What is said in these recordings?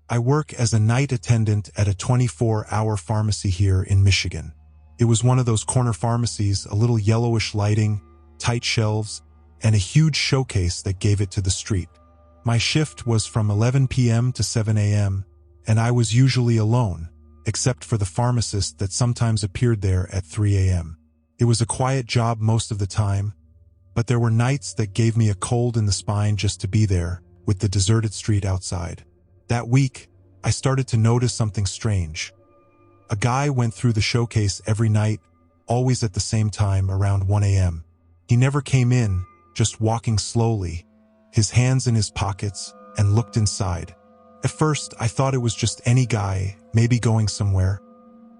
I work as a night attendant at a 24-hour pharmacy here in Michigan. It was one of those corner pharmacies, a little yellowish lighting, tight shelves, and a huge showcase that gave it to the street. My shift was from 11 p.m. to 7 a.m., and I was usually alone, except for the pharmacist that sometimes appeared there at 3 a.m. It was a quiet job most of the time, but there were nights that gave me a cold in the spine just to be there, with the deserted street outside. That week, I started to notice something strange. A guy went through the showcase every night, always at the same time, around 1 a.m. He never came in, just walking slowly, his hands in his pockets, and looked inside. At first, I thought it was just any guy, maybe going somewhere,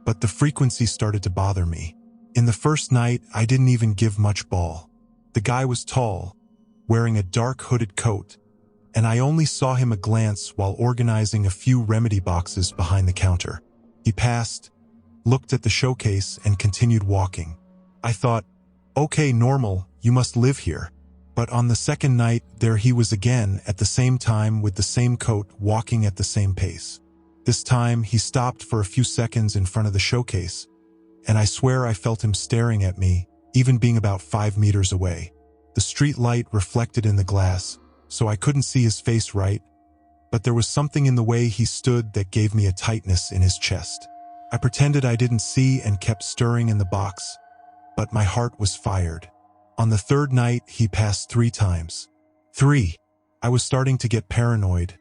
but the frequency started to bother me. In the first night, I didn't even give much ball. The guy was tall, wearing a dark hooded coat, and I only saw him a glance while organizing a few remedy boxes behind the counter. He passed, looked at the showcase, and continued walking. I thought, okay, normal, you must live here. But on the second night, there he was again, at the same time with the same coat, walking at the same pace. This time, he stopped for a few seconds in front of the showcase, and I swear I felt him staring at me, even being about 5 meters away. The street light reflected in the glass, so I couldn't see his face right, but there was something in the way he stood that gave me a tightness in his chest. I pretended I didn't see and kept stirring in the box, but my heart was fired. On the third night, he passed 3 times. 3. I was starting to get paranoid,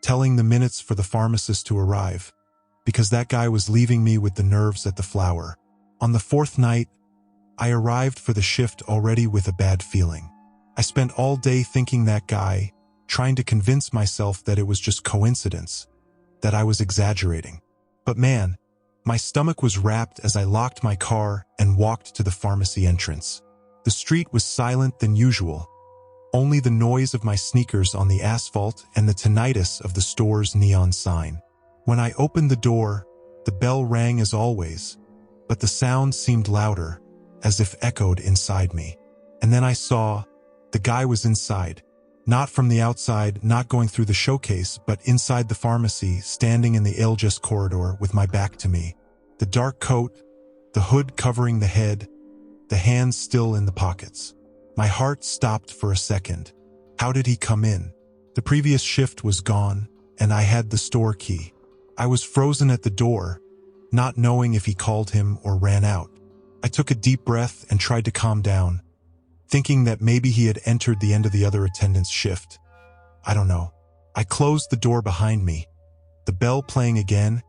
telling the minutes for the pharmacist to arrive, because that guy was leaving me with the nerves at the flower. On the 4th night, I arrived for the shift already with a bad feeling. I spent all day thinking that guy, trying to convince myself that it was just coincidence, that I was exaggerating. But man, my stomach was wrapped as I locked my car and walked to the pharmacy entrance. The street was silent than usual, only the noise of my sneakers on the asphalt and the tinnitus of the store's neon sign. When I opened the door, the bell rang as always, but the sound seemed louder, as if echoed inside me. And then I saw the guy was inside, not from the outside, not going through the showcase, but inside the pharmacy, standing in the Algis corridor with my back to me. The dark coat, the hood covering the head, the hands still in the pockets. My heart stopped for a second. How did he come in? The previous shift was gone, and I had the store key. I was frozen at the door, not knowing if he called him or ran out. I took a deep breath and tried to calm down, thinking that maybe he had entered the end of the other attendant's shift. I don't know. I closed the door behind me, the bell playing again,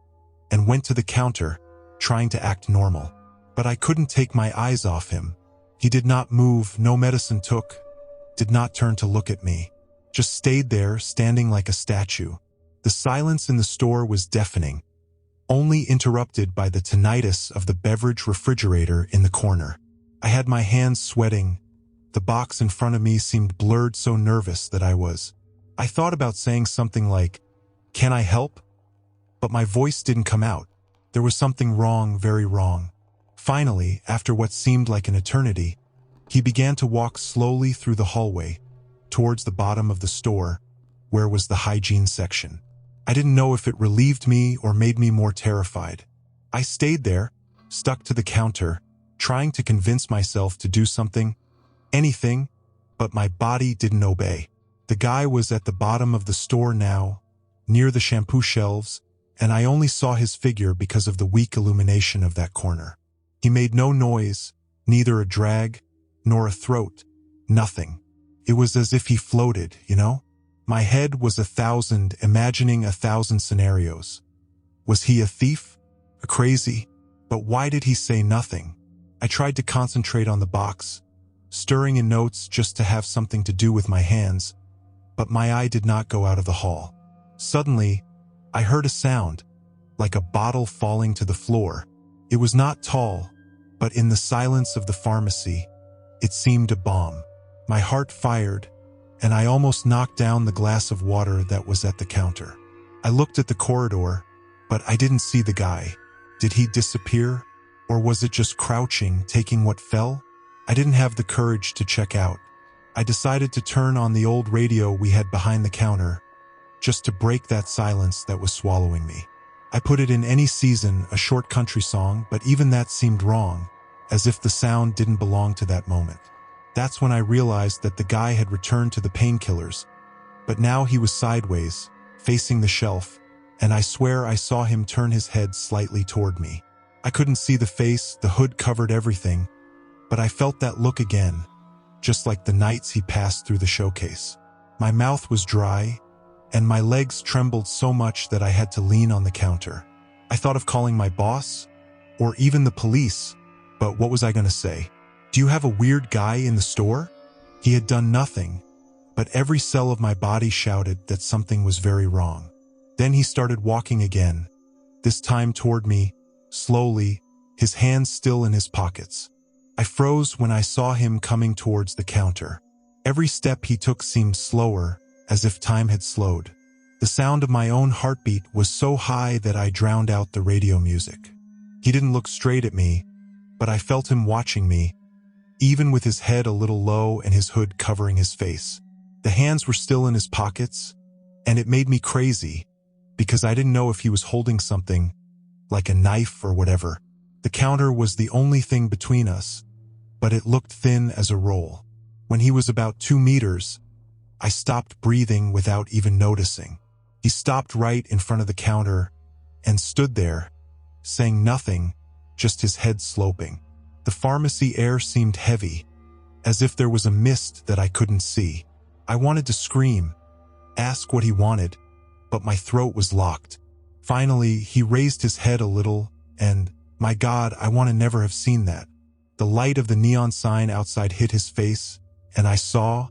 and went to the counter, trying to act normal. But I couldn't take my eyes off him. He did not move, no medicine took, did not turn to look at me, just stayed there, standing like a statue. The silence in the store was deafening, only interrupted by the tinnitus of the beverage refrigerator in the corner. I had my hands sweating. The box in front of me seemed blurred, so nervous that I thought about saying something like, "Can I help?" But my voice didn't come out. There was something wrong, very wrong. Finally, after what seemed like an eternity, he began to walk slowly through the hallway, towards the bottom of the store, where was the hygiene section. I didn't know if it relieved me or made me more terrified. I stayed there, stuck to the counter, trying to convince myself to do something, anything, but my body didn't obey. The guy was at the bottom of the store now, near the shampoo shelves, and I only saw his figure because of the weak illumination of that corner. He made no noise, neither a drag, nor a throat, nothing. It was as if he floated, you know? My head was imagining 1,000 scenarios. Was he a thief? A crazy? But why did he say nothing? I tried to concentrate on the box, stirring in notes just to have something to do with my hands, but my eye did not go out of the hall. Suddenly, I heard a sound, like a bottle falling to the floor. It was not tall, but in the silence of the pharmacy, it seemed a bomb. My heart fired, and I almost knocked down the glass of water that was at the counter. I looked at the corridor, but I didn't see the guy. Did he disappear? Or was it just crouching, taking what fell? I didn't have the courage to check out. I decided to turn on the old radio we had behind the counter, just to break that silence that was swallowing me. I put it in Any Season, a short country song, but even that seemed wrong, as if the sound didn't belong to that moment. That's when I realized that the guy had returned to the painkillers, but now he was sideways, facing the shelf, and I swear I saw him turn his head slightly toward me. I couldn't see the face, the hood covered everything, but I felt that look again, just like the nights he passed through the showcase. My mouth was dry, and my legs trembled so much that I had to lean on the counter. I thought of calling my boss, or even the police, but what was I going to say? Do you have a weird guy in the store? He had done nothing, but every cell of my body shouted that something was very wrong. Then he started walking again, this time toward me, slowly, his hands still in his pockets. I froze when I saw him coming towards the counter. Every step he took seemed slower, as if time had slowed. The sound of my own heartbeat was so high that I drowned out the radio music. He didn't look straight at me, but I felt him watching me, even with his head a little low and his hood covering his face. The hands were still in his pockets, and it made me crazy, because I didn't know if he was holding something, like a knife or whatever. The counter was the only thing between us, but it looked thin as a roll. When he was about 2 meters, I stopped breathing without even noticing. He stopped right in front of the counter and stood there, saying nothing, just his head sloping. The pharmacy air seemed heavy, as if there was a mist that I couldn't see. I wanted to scream, ask what he wanted, but my throat was locked. Finally, he raised his head a little, and, my God, I want to never have seen that. The light of the neon sign outside hit his face, and I saw,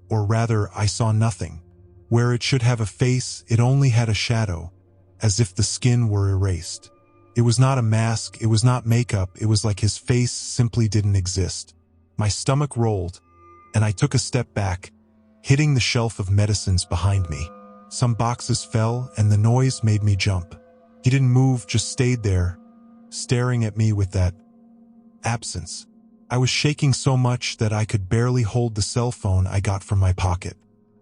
or rather, I saw nothing. Where it should have a face, it only had a shadow, as if the skin were erased. It was not a mask, it was not makeup, it was like his face simply didn't exist. My stomach rolled, and I took a step back, hitting the shelf of medicines behind me. Some boxes fell, and the noise made me jump. He didn't move, just stayed there, staring at me with that absence. I was shaking so much that I could barely hold the cell phone I got from my pocket.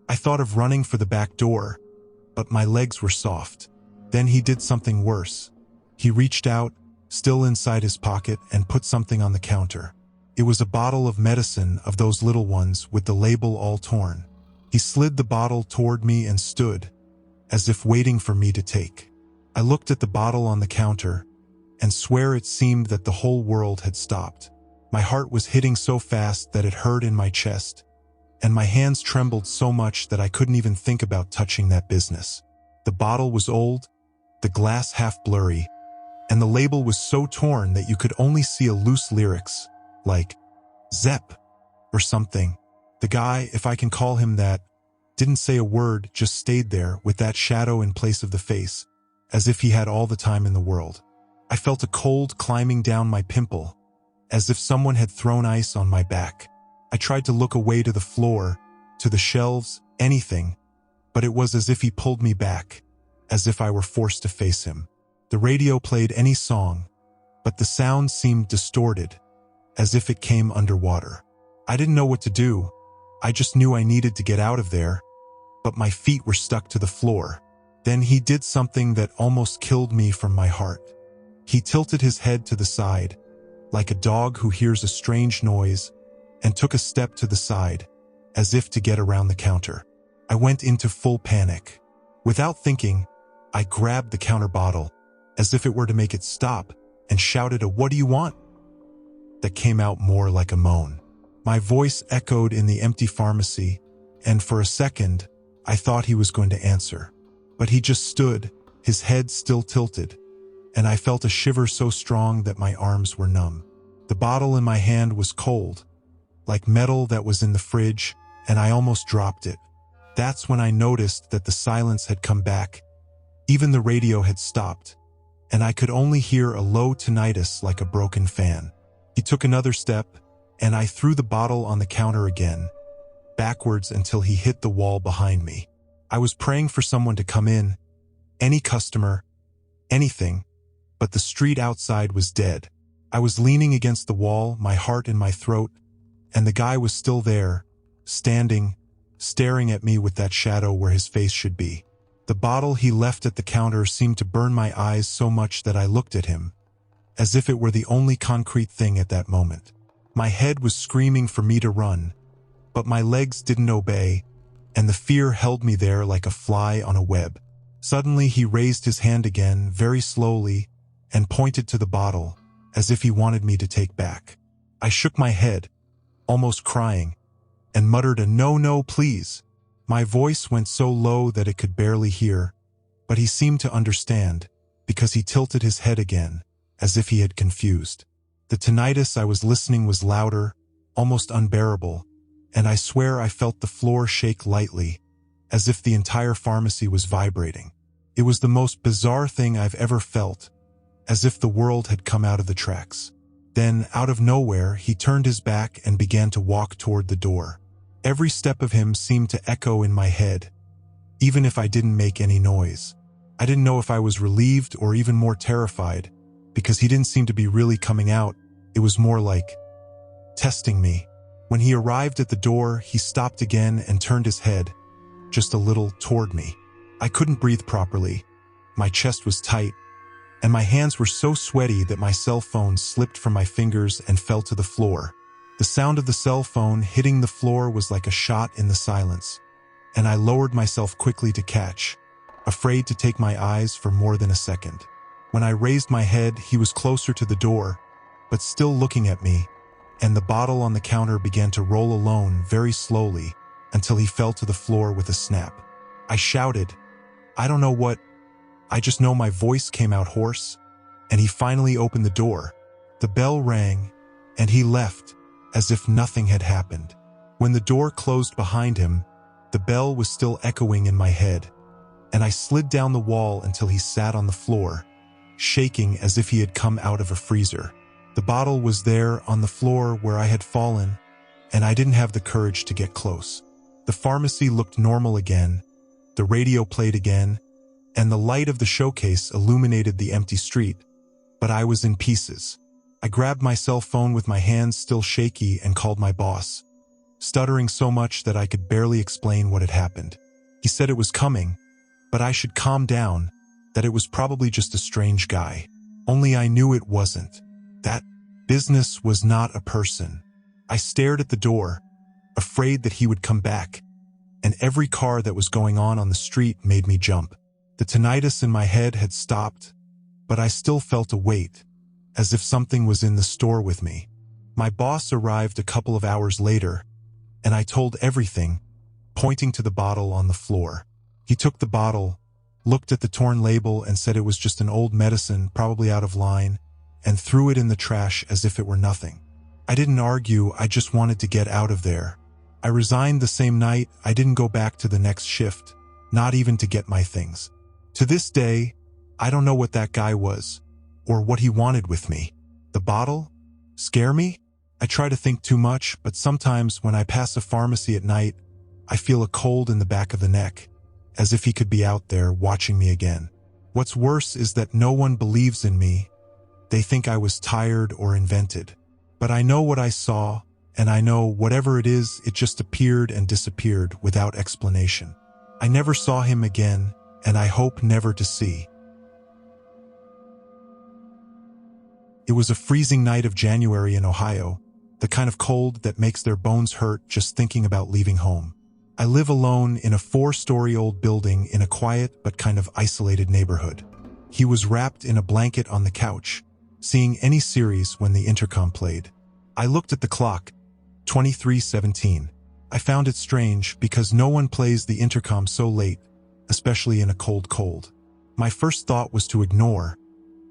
I thought of running for the back door, but my legs were soft. Then he did something worse. He reached out, still inside his pocket, and put something on the counter. It was a bottle of medicine, of those little ones with the label all torn. He slid the bottle toward me and stood, as if waiting for me to take. I looked at the bottle on the counter, and swear it seemed that the whole world had stopped. My heart was hitting so fast that it hurt in my chest, and my hands trembled so much that I couldn't even think about touching that business. The bottle was old, the glass half blurry, and the label was so torn that you could only see a loose lyrics, like, Zepp, or something. The guy, if I can call him that, didn't say a word, just stayed there with that shadow in place of the face, as if he had all the time in the world. I felt a cold climbing down my pimple, as if someone had thrown ice on my back. I tried to look away to the floor, to the shelves, anything, but it was as if he pulled me back, as if I were forced to face him. The radio played any song, but the sound seemed distorted, as if it came underwater. I didn't know what to do. I just knew I needed to get out of there, but my feet were stuck to the floor. Then he did something that almost killed me from my heart. He tilted his head to the side, like a dog who hears a strange noise, and took a step to the side, as if to get around the counter. I went into full panic. Without thinking, I grabbed the counter bottle, as if it were to make it stop, and shouted a "What do you want?" that came out more like a moan. My voice echoed in the empty pharmacy, and for a second, I thought he was going to answer. But he just stood, his head still tilted, and I felt a shiver so strong that my arms were numb. The bottle in my hand was cold, like metal that was in the fridge, and I almost dropped it. That's when I noticed that the silence had come back. Even the radio had stopped, and I could only hear a low tinnitus like a broken fan. He took another step, and I threw the bottle on the counter again, backwards until he hit the wall behind me. I was praying for someone to come in, any customer, anything, but the street outside was dead. I was leaning against the wall, my heart in my throat, and the guy was still there, standing, staring at me with that shadow where his face should be. The bottle he left at the counter seemed to burn my eyes so much that I looked at him, as if it were the only concrete thing at that moment. My head was screaming for me to run, but my legs didn't obey, and the fear held me there like a fly on a web. Suddenly he raised his hand again, very slowly, and pointed to the bottle, as if he wanted me to take back. I shook my head, almost crying, and muttered a "No, no, please." My voice went so low that it could barely hear, but he seemed to understand, because he tilted his head again, as if he had confused. The tinnitus I was listening was louder, almost unbearable, and I swear I felt the floor shake lightly, as if the entire pharmacy was vibrating. It was the most bizarre thing I've ever felt, as if the world had come out of the tracks. Then, out of nowhere, he turned his back and began to walk toward the door. Every step of him seemed to echo in my head, even if I didn't make any noise. I didn't know if I was relieved or even more terrified, because he didn't seem to be really coming out. It was more like testing me. When he arrived at the door, he stopped again and turned his head, just a little, toward me. I couldn't breathe properly. My chest was tight, and my hands were so sweaty that my cell phone slipped from my fingers and fell to the floor. The sound of the cell phone hitting the floor was like a shot in the silence, and I lowered myself quickly to catch, afraid to take my eyes for more than a second. When I raised my head, he was closer to the door, but still looking at me, and the bottle on the counter began to roll alone very slowly until he fell to the floor with a snap. I shouted, I don't know what, I just know my voice came out hoarse, and he finally opened the door. The bell rang, and he left, as if nothing had happened. When the door closed behind him, the bell was still echoing in my head, and I slid down the wall until he sat on the floor, shaking as if he had come out of a freezer. The bottle was there on the floor where I had fallen, and I didn't have the courage to get close. The pharmacy looked normal again, the radio played again, and the light of the showcase illuminated the empty street, but I was in pieces. I grabbed my cell phone with my hands still shaky and called my boss, stuttering so much that I could barely explain what had happened. He said it was coming, but I should calm down, that it was probably just a strange guy. Only I knew it wasn't. That business was not a person. I stared at the door, afraid that he would come back, and every car that was going on the street made me jump. The tinnitus in my head had stopped, but I still felt a weight, as if something was in the store with me. My boss arrived a couple of hours later, and I told everything, pointing to the bottle on the floor. He took the bottle, looked at the torn label and said it was just an old medicine, probably out of line, and threw it in the trash as if it were nothing. I didn't argue, I just wanted to get out of there. I resigned the same night. I didn't go back to the next shift, not even to get my things. To this day, I don't know what that guy was, or what he wanted with me. The bottle? Scare me? I try to think too much, but sometimes when I pass a pharmacy at night, I feel a cold in the back of the neck, as if he could be out there watching me again. What's worse is that no one believes in me. They think I was tired or invented. But I know what I saw, and I know whatever it is, it just appeared and disappeared without explanation. I never saw him again, and I hope never to see. It was a freezing night of January in Ohio, the kind of cold that makes their bones hurt just thinking about leaving home. I live alone in a 4-story old building in a quiet but kind of isolated neighborhood. He was wrapped in a blanket on the couch, seeing any series when the intercom played. I looked at the clock, 23:17. I found it strange because no one plays the intercom so late, especially in a cold. My first thought was to ignore,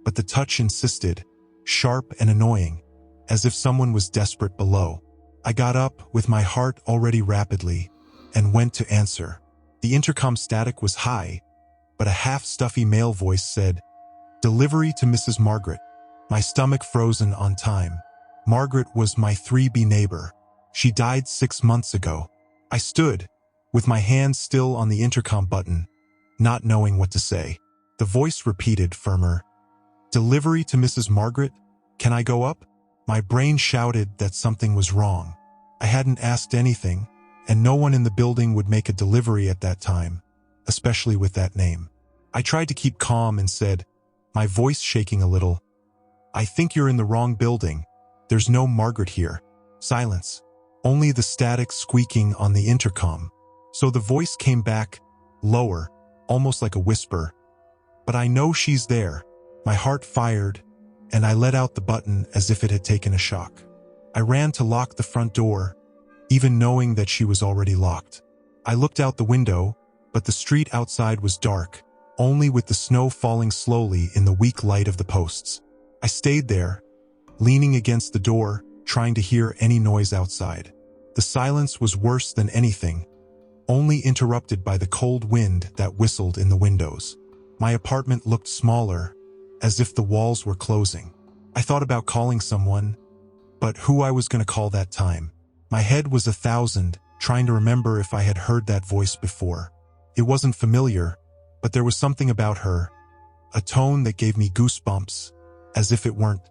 but the touch insisted, sharp and annoying, as if someone was desperate below. I got up with my heart already rapidly and went to answer. The intercom static was high, but a half-stuffy male voice said, "Delivery to Mrs. Margaret." My stomach frozen on time. Margaret was my 3B neighbor. She died 6 months ago. I stood, with my hand still on the intercom button, not knowing what to say. The voice repeated, firmer, "Delivery to Mrs. Margaret? Can I go up?" My brain shouted that something was wrong. I hadn't asked anything, and no one in the building would make a delivery at that time. especially with that name. I tried to keep calm and said, my voice shaking a little, I think you're in the wrong building. There's no Margaret here. Silence. Only the static squeaking on the intercom. So the voice came back, lower, almost like a whisper. But I know she's there. My heart fired, and I let out the button as if it had taken a shock. I ran to lock the front door, even knowing that she was already locked. I looked out the window, but the street outside was dark, only with the snow falling slowly in the weak light of the posts. I stayed there, leaning against the door, trying to hear any noise outside. The silence was worse than anything, only interrupted by the cold wind that whistled in the windows. My apartment looked smaller, as if the walls were closing. I thought about calling someone, but who I was going to call that time. My head was 1,000, trying to remember if I had heard that voice before. It wasn't familiar, but there was something about her, a tone that gave me goosebumps, as if it weren't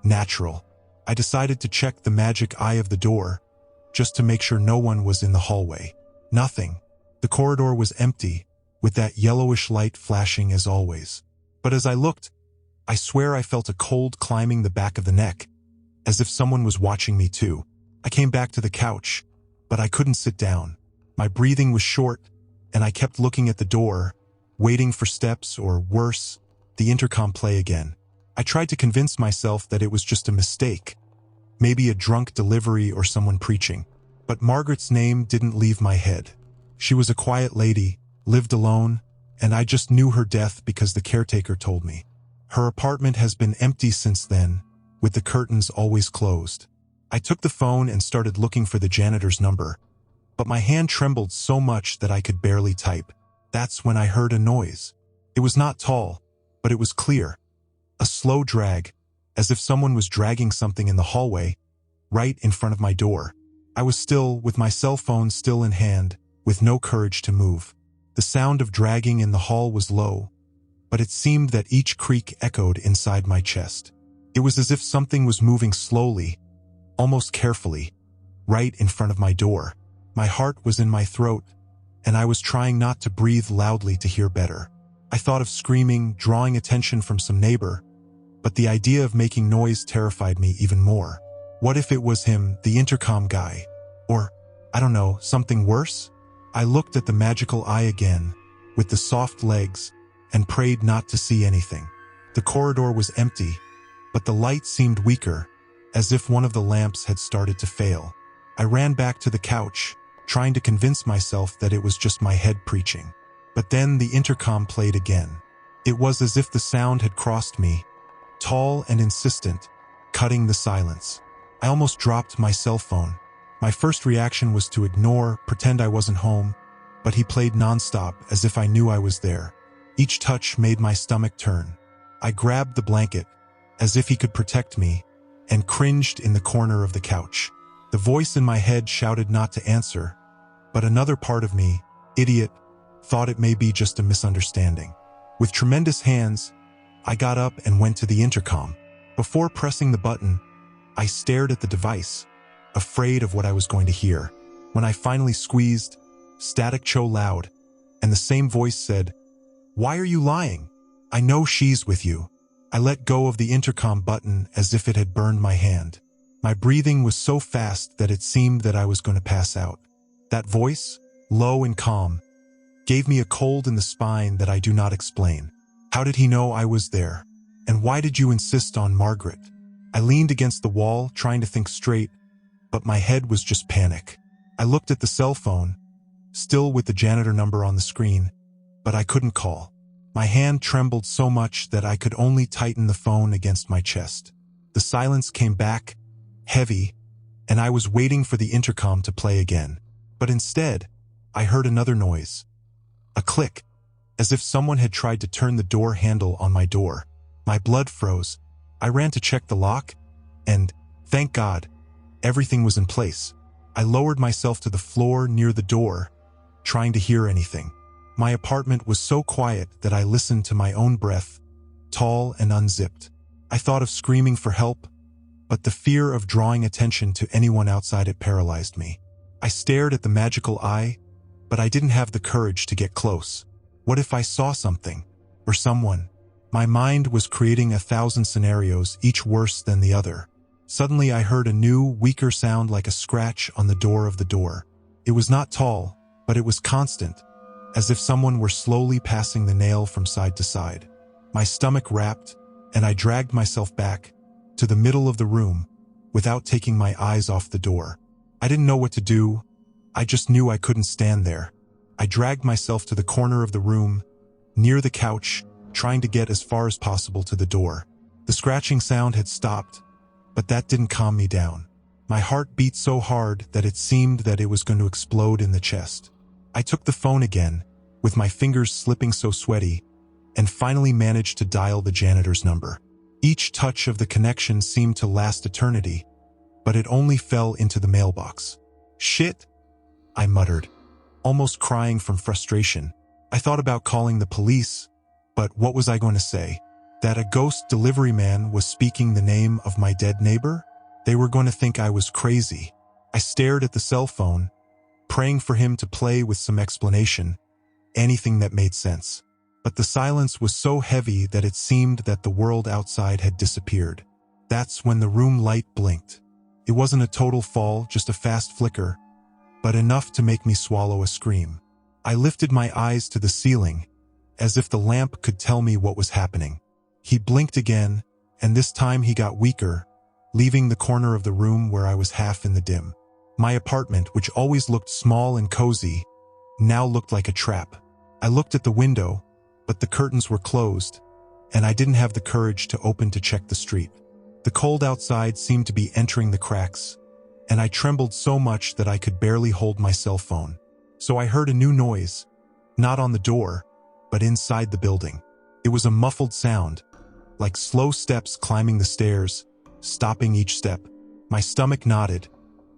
natural. I decided to check the magic eye of the door, just to make sure no one was in the hallway. Nothing. The corridor was empty, with that yellowish light flashing as always. But as I looked, I swear I felt a cold climbing the back of the neck, as if someone was watching me too. I came back to the couch, but I couldn't sit down. My breathing was short, and I kept looking at the door, waiting for steps or, worse, the intercom play again. I tried to convince myself that it was just a mistake, maybe a drunk delivery or someone preaching. But Margaret's name didn't leave my head. She was a quiet lady, lived alone, and I just knew her death because the caretaker told me. Her apartment has been empty since then, with the curtains always closed. I took the phone and started looking for the janitor's number, but my hand trembled so much that I could barely type. That's when I heard a noise. It was not tall, but it was clear. A slow drag, as if someone was dragging something in the hallway, right in front of my door. I was still, with my cell phone still in hand, with no courage to move. The sound of dragging in the hall was low, but it seemed that each creak echoed inside my chest. It was as if something was moving slowly, almost carefully, right in front of my door. My heart was in my throat, and I was trying not to breathe loudly to hear better. I thought of screaming, drawing attention from some neighbor, but the idea of making noise terrified me even more. What if it was him, the intercom guy? Or, I don't know, something worse? I looked at the magical eye again, with the soft legs, and prayed not to see anything. The corridor was empty, but the light seemed weaker, as if one of the lamps had started to fail. I ran back to the couch, trying to convince myself that it was just my head preaching. But then the intercom played again. It was as if the sound had crossed me, tall and insistent, cutting the silence. I almost dropped my cell phone. My first reaction was to ignore, pretend I wasn't home, but he played nonstop as if I knew I was there. Each touch made my stomach turn. I grabbed the blanket, as if he could protect me, and cringed in the corner of the couch. The voice in my head shouted not to answer, but another part of me, idiot, thought it may be just a misunderstanding. With tremendous hands, I got up and went to the intercom. Before pressing the button, I stared at the device, afraid of what I was going to hear. When I finally squeezed, static chose loud, and the same voice said, "Why are you lying? I know she's with you." I let go of the intercom button as if it had burned my hand. My breathing was so fast that it seemed that I was going to pass out. That voice, low and calm, gave me a cold in the spine that I do not explain. How did he know I was there? And why did you insist on Margaret? I leaned against the wall, trying to think straight, but my head was just panic. I looked at the cell phone, still with the janitor number on the screen, but I couldn't call. My hand trembled so much that I could only tighten the phone against my chest. The silence came back, heavy, and I was waiting for the intercom to play again. But instead, I heard another noise. A click, as if someone had tried to turn the door handle on my door. My blood froze. I ran to check the lock, and, thank God, everything was in place. I lowered myself to the floor near the door, trying to hear anything. My apartment was so quiet that I listened to my own breath, tall and unzipped. I thought of screaming for help, but the fear of drawing attention to anyone outside it paralyzed me. I stared at the magical eye, but I didn't have the courage to get close. What if I saw something? Or someone? My mind was creating 1,000 scenarios, each worse than the other. Suddenly I heard a new, weaker sound like a scratch on the door of the door. It was not tall, but it was constant, as if someone were slowly passing the nail from side to side. My stomach rapped, and I dragged myself back to the middle of the room without taking my eyes off the door. I didn't know what to do. I just knew I couldn't stand there. I dragged myself to the corner of the room, near the couch, trying to get as far as possible to the door. The scratching sound had stopped, but that didn't calm me down. My heart beat so hard that it seemed that it was going to explode in the chest. I took the phone again, with my fingers slipping so sweaty, and finally managed to dial the janitor's number. Each touch of the connection seemed to last eternity, but it only fell into the mailbox. "Shit," I muttered, almost crying from frustration. I thought about calling the police, but what was I going to say? That a ghost delivery man was speaking the name of my dead neighbor? They were going to think I was crazy. I stared at the cell phone, praying for him to play with some explanation, anything that made sense. But the silence was so heavy that it seemed that the world outside had disappeared. That's when the room light blinked. It wasn't a total fall, just a fast flicker, but enough to make me swallow a scream. I lifted my eyes to the ceiling, as if the lamp could tell me what was happening. He blinked again, and this time he got weaker, leaving the corner of the room where I was half in the dim. My apartment, which always looked small and cozy, now looked like a trap. I looked at the window, but the curtains were closed, and I didn't have the courage to open to check the street. The cold outside seemed to be entering the cracks, and I trembled so much that I could barely hold my cell phone. So I heard a new noise, not on the door, but inside the building. It was a muffled sound, like slow steps climbing the stairs, stopping each step. My stomach knotted,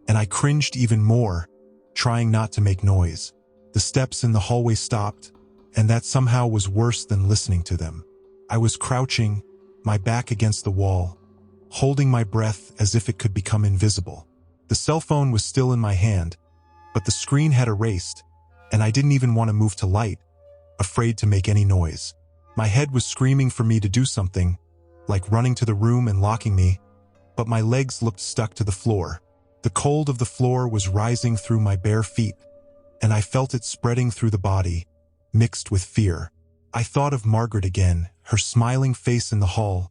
and I cringed even more, trying not to make noise. The steps in the hallway stopped, and that somehow was worse than listening to them. I was crouching, my back against the wall, holding my breath as if it could become invisible. The cell phone was still in my hand, but the screen had erased, and I didn't even want to move to light, afraid to make any noise. My head was screaming for me to do something, like running to the room and locking me, but my legs looked stuck to the floor. The cold of the floor was rising through my bare feet, and I felt it spreading through the body, mixed with fear. I thought of Margaret again, her smiling face in the hall,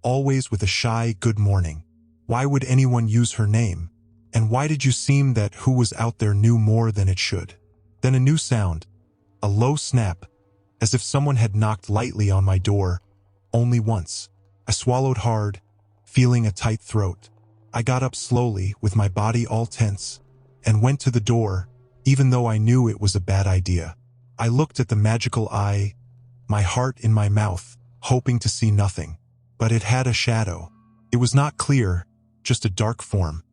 always with a shy good morning. Why would anyone use her name? And why did you seem that who was out there knew more than it should? Then a new sound, a low snap, as if someone had knocked lightly on my door, only once. I swallowed hard, feeling a tight throat. I got up slowly, with my body all tense, and went to the door, even though I knew it was a bad idea. I looked at the magical eye, my heart in my mouth, hoping to see nothing. But it had a shadow. It was not clear, just a dark form,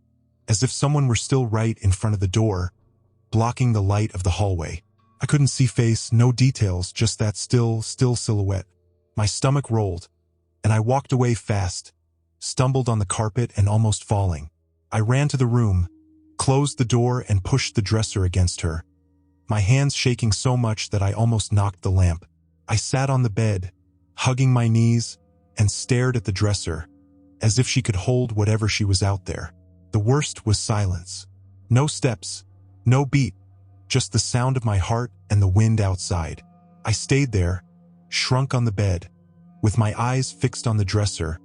as if someone were still right in front of the door, blocking the light of the hallway. I couldn't see face, no details, just that still silhouette. My stomach rolled, and I walked away fast, stumbled on the carpet and almost falling. I ran to the room, closed the door and pushed the dresser against her, my hands shaking so much that I almost knocked the lamp. I sat on the bed, hugging my knees, and stared at the dresser, as if she could hold whatever she was out there. The worst was silence. No steps, no beat, just the sound of my heart and the wind outside. I stayed there, shrunk on the bed, with my eyes fixed on the dresser,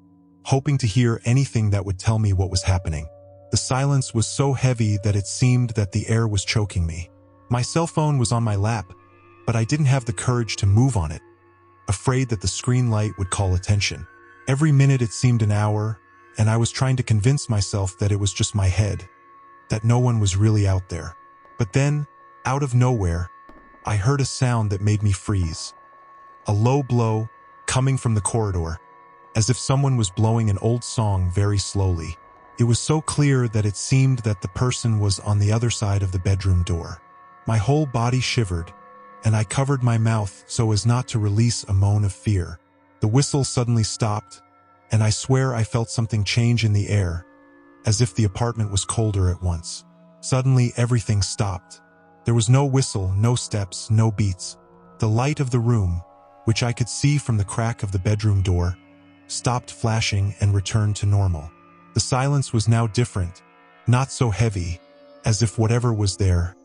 hoping to hear anything that would tell me what was happening. The silence was so heavy that it seemed that the air was choking me. My cell phone was on my lap, but I didn't have the courage to move on it, afraid that the screen light would call attention. Every minute it seemed an hour, and I was trying to convince myself that it was just my head, that no one was really out there. But then, out of nowhere, I heard a sound that made me freeze. A low blow, coming from the corridor, as if someone was blowing an old song very slowly. It was so clear that it seemed that the person was on the other side of the bedroom door. My whole body shivered, and I covered my mouth so as not to release a moan of fear. The whistle suddenly stopped, and I swear I felt something change in the air, as if the apartment was colder at once. Suddenly everything stopped. There was no whistle, no steps, no beats. The light of the room, which I could see from the crack of the bedroom door, stopped flashing and returned to normal. The silence was now different, not so heavy, as if whatever was there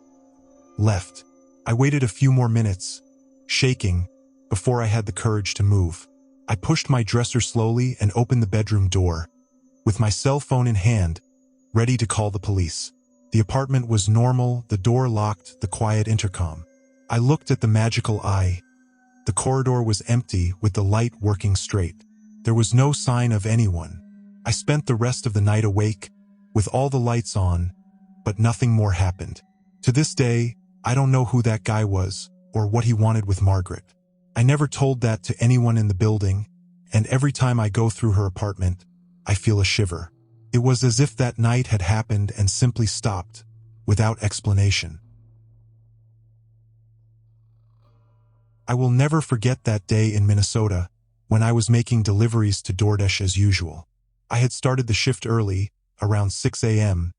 left. I waited a few more minutes, shaking, before I had the courage to move. I pushed my dresser slowly and opened the bedroom door, with my cell phone in hand, ready to call the police. The apartment was normal, the door locked, the quiet intercom. I looked at the magical eye. The corridor was empty with the light working straight. There was no sign of anyone. I spent the rest of the night awake, with all the lights on, but nothing more happened. To this day, I don't know who that guy was or what he wanted with Margaret. I never told that to anyone in the building, and every time I go through her apartment, I feel a shiver. It was as if that night had happened and simply stopped, without explanation. I will never forget that day in Minnesota, when I was making deliveries to DoorDash as usual. I had started the shift early, around 6 a.m.,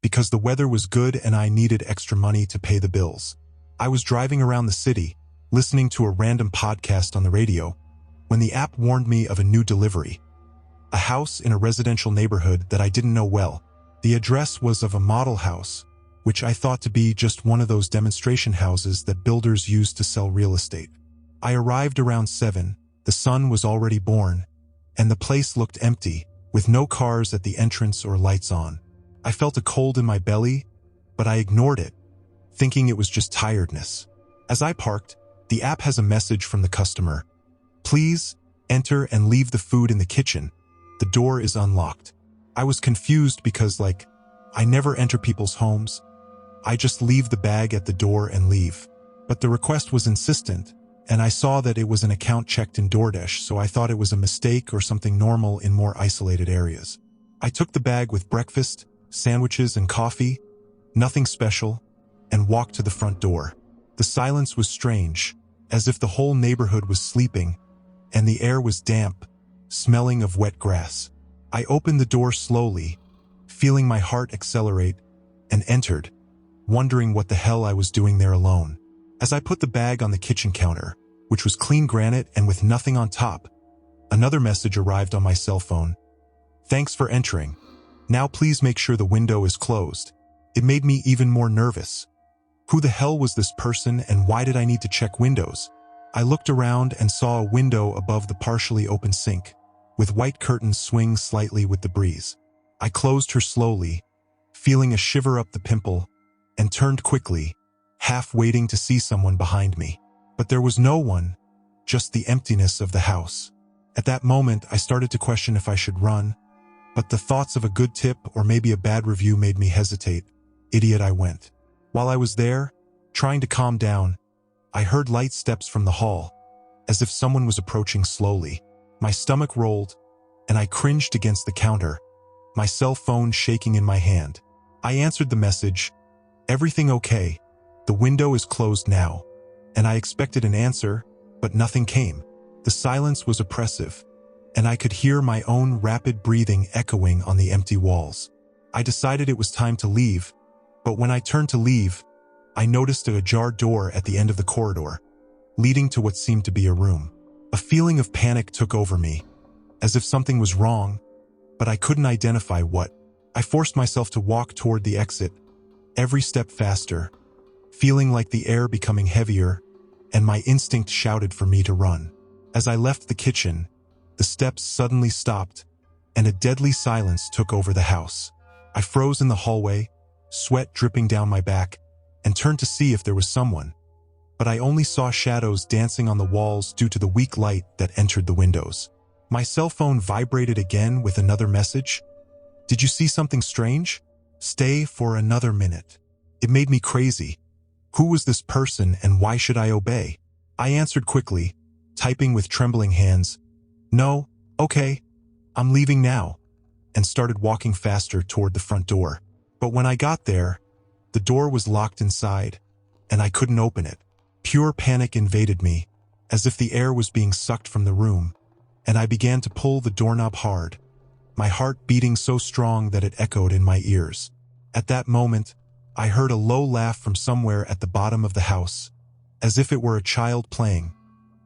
because the weather was good and I needed extra money to pay the bills. I was driving around the city, listening to a random podcast on the radio, when the app warned me of a new delivery. A house in a residential neighborhood that I didn't know well. The address was of a model house, which I thought to be just one of those demonstration houses that builders use to sell real estate. I arrived around 7, the sun was already born, and the place looked empty, with no cars at the entrance or lights on. I felt a cold in my belly, but I ignored it, thinking it was just tiredness. As I parked, the app has a message from the customer. Please enter and leave the food in the kitchen. The door is unlocked. I was confused because, I never enter people's homes. I just leave the bag at the door and leave. But the request was insistent, and I saw that it was an account checked in DoorDash, so I thought it was a mistake or something normal in more isolated areas. I took the bag with breakfast, sandwiches, and coffee, nothing special, and walked to the front door. The silence was strange, as if the whole neighborhood was sleeping, and the air was damp, smelling of wet grass. I opened the door slowly, feeling my heart accelerate, and entered, wondering what the hell I was doing there alone. As I put the bag on the kitchen counter, which was clean granite and with nothing on top, another message arrived on my cell phone. Thanks for entering. Now please make sure the window is closed. It made me even more nervous. Who the hell was this person and why did I need to check windows? I looked around and saw a window above the partially open sink, with white curtains swing slightly with the breeze. I closed her slowly, feeling a shiver up the pimple, and turned quickly, half waiting to see someone behind me. But there was no one, just the emptiness of the house. At that moment, I started to question if I should run, but the thoughts of a good tip or maybe a bad review made me hesitate. Idiot I went. While I was there, trying to calm down, I heard light steps from the hall, as if someone was approaching slowly. My stomach rolled, and I cringed against the counter, my cell phone shaking in my hand. I answered the message, "Everything okay? The window is closed now." And I expected an answer, but nothing came. The silence was oppressive, and I could hear my own rapid breathing echoing on the empty walls. I decided it was time to leave, but when I turned to leave, I noticed a ajar door at the end of the corridor, leading to what seemed to be a room. A feeling of panic took over me, as if something was wrong, but I couldn't identify what. I forced myself to walk toward the exit, every step faster, feeling like the air becoming heavier, and my instinct shouted for me to run. As I left the kitchen, the steps suddenly stopped, and a deadly silence took over the house. I froze in the hallway, sweat dripping down my back, and turned to see if there was someone. But I only saw shadows dancing on the walls due to the weak light that entered the windows. My cell phone vibrated again with another message. "Did you see something strange? Stay for another minute." It made me crazy. Who was this person and why should I obey? I answered quickly, typing with trembling hands, "No, okay, I'm leaving now," and started walking faster toward the front door. But when I got there, the door was locked inside, and I couldn't open it. Pure panic invaded me, as if the air was being sucked from the room, and I began to pull the doorknob hard, my heart beating so strong that it echoed in my ears. At that moment, I heard a low laugh from somewhere at the bottom of the house, as if it were a child playing,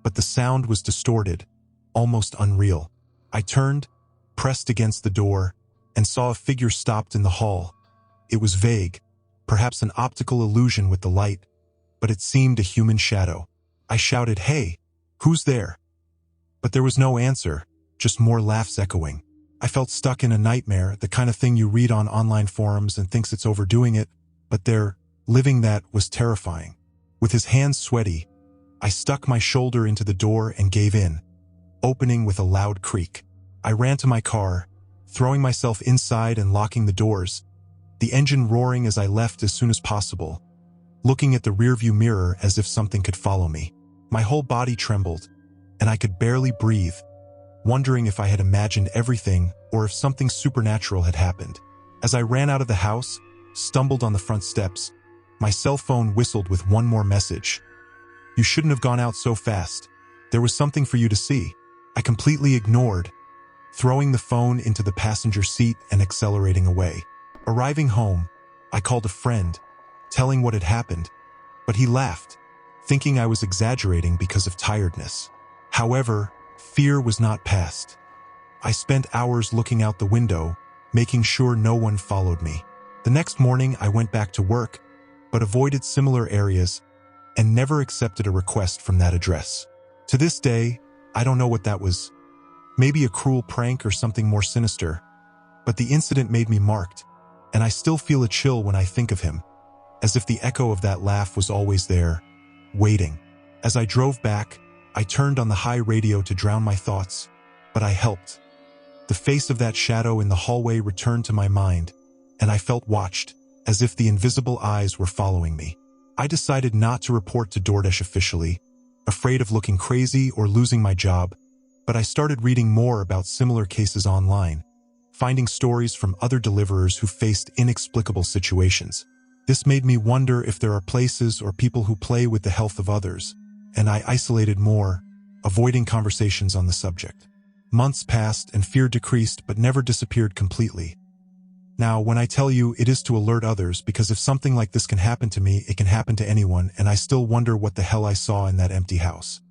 but the sound was distorted, almost unreal. I turned, pressed against the door, and saw a figure stopped in the hall. It was vague, perhaps an optical illusion with the light, but it seemed a human shadow. I shouted, "Hey, who's there?" But there was no answer, just more laughs echoing. I felt stuck in a nightmare, the kind of thing you read on online forums and thinks it's overdoing it, but living that was terrifying. With his hands sweaty, I stuck my shoulder into the door and gave in, opening with a loud creak. I ran to my car, throwing myself inside and locking the doors, the engine roaring as I left as soon as possible, looking at the rearview mirror as if something could follow me. My whole body trembled, and I could barely breathe, wondering if I had imagined everything or if something supernatural had happened. As I ran out of the house, stumbled on the front steps, my cell phone whistled with one more message. "You shouldn't have gone out so fast. There was something for you to see." I completely ignored, throwing the phone into the passenger seat and accelerating away. Arriving home, I called a friend, telling what had happened, but he laughed, thinking I was exaggerating because of tiredness. However, fear was not past. I spent hours looking out the window, making sure no one followed me. The next morning, I went back to work, but avoided similar areas and never accepted a request from that address. To this day, I don't know what that was. Maybe a cruel prank or something more sinister. But the incident made me marked, and I still feel a chill when I think of him, as if the echo of that laugh was always there, waiting. As I drove back, I turned on the high radio to drown my thoughts, but I helped. The face of that shadow in the hallway returned to my mind, and I felt watched, as if the invisible eyes were following me. I decided not to report to DoorDash officially, afraid of looking crazy or losing my job, but I started reading more about similar cases online, finding stories from other deliverers who faced inexplicable situations. This made me wonder if there are places or people who play with the health of others, and I isolated more, avoiding conversations on the subject. Months passed and fear decreased but never disappeared completely. Now, when I tell you, it is to alert others, because if something like this can happen to me, it can happen to anyone, and I still wonder what the hell I saw in that empty house.